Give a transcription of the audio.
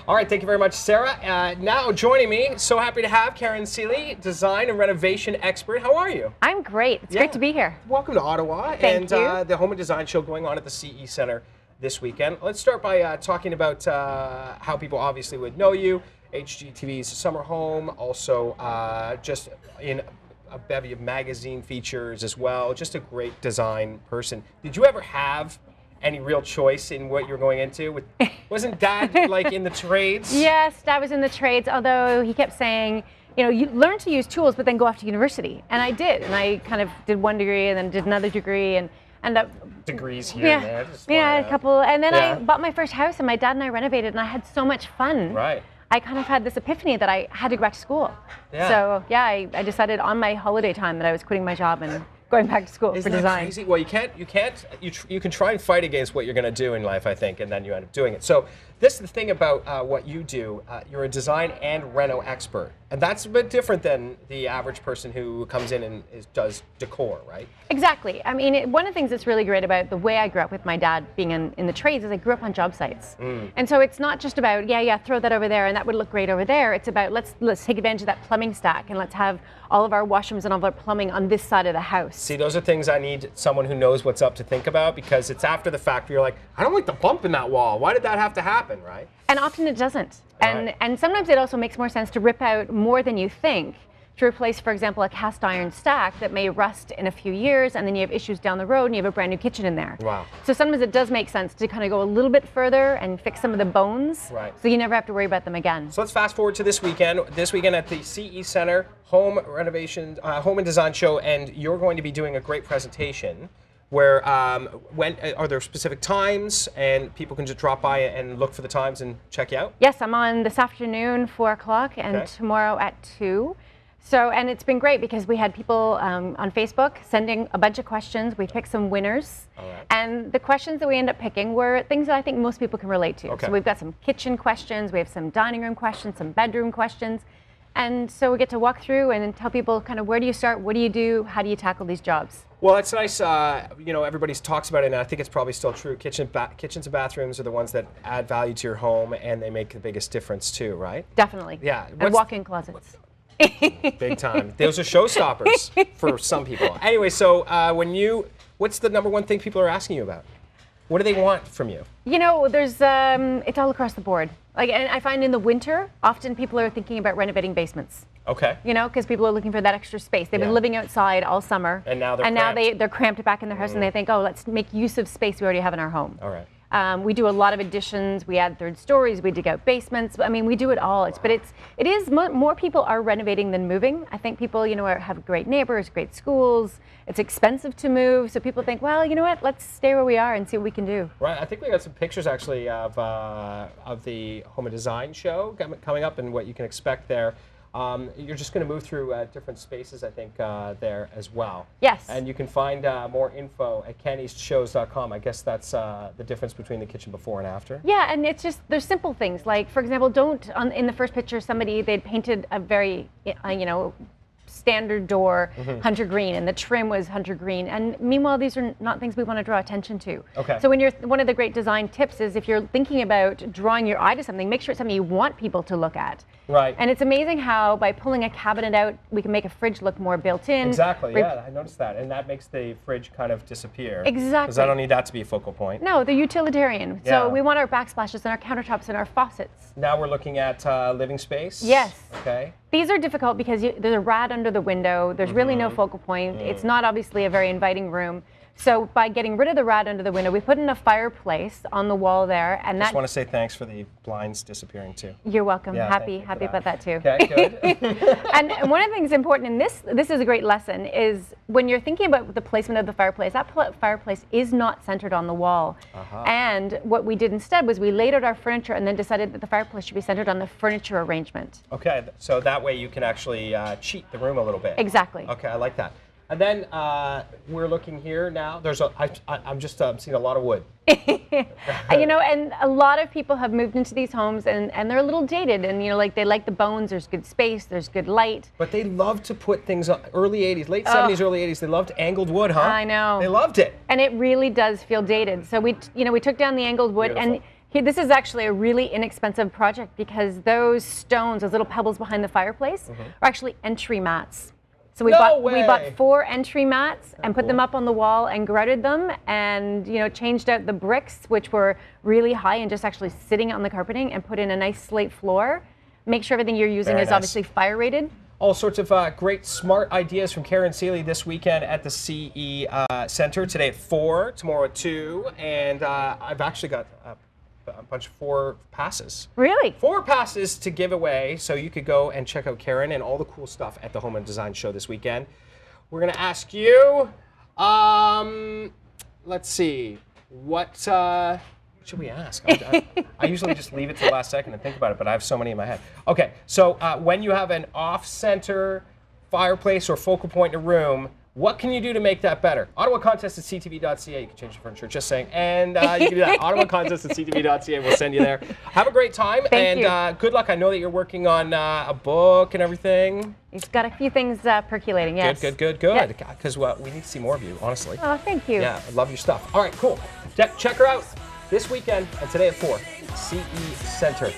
All right, thank you very much, Sarah. Now joining me, so happy to have Karen Seeley, design and renovation expert. How are you? I'm great. It's great to be here. Welcome to Ottawa. Thank you. The Home and Design Show going on at the CE Centre this weekend. Let's start by talking about how people obviously would know you. HGTV's Summer Home, also just in a bevy of magazine features as well. Just a great design person. Did you ever have any real choice in what you're going into? Wasn't Dad like in the trades? Yes, Dad was in the trades, although he kept saying, you know, you learn to use tools, but then go off to university. And I did, and I kind of did one degree and then did another degree and ended up degrees here and there. Yeah, a couple. And then I bought my first house, and my dad and I renovated, and I had so much fun. Right. I kind of had this epiphany that I had to go back to school. Yeah. So yeah, I decided on my holiday time that I was quitting my job and going back to school for design. Crazy? Well, you can try and fight against what you're going to do in life, I think, and then you end up doing it. So this is the thing about what you do. You're a design and reno expert, and that's a bit different than the average person who comes in and does decor, right? Exactly. I mean, one of the things that's really great about the way I grew up with my dad being in the trades is I grew up on job sites. And so it's not just about, throw that over there and that would look great over there. It's about, let's take advantage of that plumbing stack and let's have all of our washrooms and all of our plumbing on this side of the house. See, those are things I need someone who knows what's up to think about, because it's after the fact where you're like, I don't like the bump in that wall. Why did that have to happen, right? And often it doesn't. And sometimes it also makes more sense to rip out more than you think to replace, for example, a cast iron stack that may rust in a few years, and then you have issues down the road and you have a brand new kitchen in there. Wow. So sometimes it does make sense to kind of go a little bit further and fix some of the bones, so you never have to worry about them again. So let's fast forward to this weekend. This weekend at the CE Centre Home Renovation, Home and Design Show, and you're going to be doing a great presentation where, when are there specific times and people can just drop by and look for the times and check you out? Yes, I'm on this afternoon, 4 o'clock, and tomorrow at 2. So, and it's been great because we had people on Facebook sending a bunch of questions. We picked some winners. And the questions that we end up picking were things that I think most people can relate to. So we've got some kitchen questions, we have some dining room questions, some bedroom questions. And so we get to walk through and tell people kind of, where do you start, what do you do, how do you tackle these jobs? Well, it's nice, you know, everybody talks about it, and I think it's probably still true. Kitchens and bathrooms are the ones that add value to your home, and they make the biggest difference too, right? Definitely. Yeah. And walk-in closets. Big time. Those are showstoppers for some people. Anyway, so what's the number one thing people are asking you about? What do they want from you? You know, there's it's all across the board. Like, and I find in the winter, often people are thinking about renovating basements. Okay. You know, because people are looking for that extra space. They've been living outside all summer, and now they're cramped back in their house, and they think, oh, let's make use of space we already have in our home. All right. We do a lot of additions. We add third stories. We dig out basements. I mean, we do it all. But it is more people are renovating than moving. I think people, you know, have great neighbors, great schools. It's expensive to move, so people think, well, you know what? Let's stay where we are and see what we can do. Right. I think we got some pictures actually of the Home and Design Show coming up and what you can expect there. You're just going to move through different spaces, I think, there as well. Yes. And you can find more info at kennyshows.com. I guess that's the difference between the kitchen before and after. Yeah, and it's just, there's simple things. Like, for example, in the first picture, they'd painted a very, you know, standard door, hunter green, and the trim was hunter green. And meanwhile, these are not things we want to draw attention to. Okay. So one of the great design tips is, if you're thinking about drawing your eye to something, make sure it's something you want people to look at. Right. And it's amazing how by pulling a cabinet out, we can make a fridge look more built in. Exactly, yeah, I noticed that. And that makes the fridge kind of disappear. Exactly. Because I don't need that to be a focal point. No, they're utilitarian. Yeah. So we want our backsplashes and our countertops and our faucets. Now we're looking at living space. Yes. Okay. These are difficult because there's a rad under the window. There's really no focal point. It's not obviously a very inviting room. So by getting rid of the rad under the window, we put in a fireplace on the wall there, and I just want to say thanks for the blinds disappearing too. You're welcome. Yeah, happy about that too. Okay, good. And one of the things important in this is a great lesson, is when you're thinking about the placement of the fireplace, that fireplace is not centered on the wall. And what we did instead was we laid out our furniture and then decided that the fireplace should be centered on the furniture arrangement. Okay, so that way you can actually cheat the room a little bit. Exactly. Okay, I like that. And then we're looking here now. I'm just seeing a lot of wood. You know, and a lot of people have moved into these homes, and they're a little dated, and you know, like, they like the bones. There's good space. There's good light. But they love to put things on early 80s, late 70s, early 80s. They loved angled wood, huh? I know. They loved it. And it really does feel dated. So we took down the angled wood. Beautiful. And This is actually a really inexpensive project because those stones, those little pebbles behind the fireplace, are actually entry mats. So we bought 4 entry mats and put them up on the wall and grouted them, and changed out the bricks, which were really high and just actually sitting on the carpeting, and put in a nice slate floor. Make sure everything you're using is obviously fire rated. All sorts of great, smart ideas from Karen Seeley this weekend at the CE Center. Today at 4, tomorrow at 2, and I've actually got a bunch of 4 passes. Really? 4 passes to give away, so you could go and check out Karen and all the cool stuff at the Home and Design Show this weekend. We're going to ask you, let's see, what should we ask? I usually just leave it to the last second and think about it, but I have so many in my head. Okay, so when you have an off-center fireplace or focal point in a room, what can you do to make that better? Ottawa contest at ctv.ca. You can change the furniture, just saying. And you can do that. Ottawa contest at ctv.ca. We'll send you there. Have a great time. Thank you. Good luck. I know that you're working on a book and everything. You've got a few things percolating, yes. Good. Because we need to see more of you, honestly. Oh, thank you. Yeah, I love your stuff. All right, cool. Check her out this weekend and today at 4, CE Center.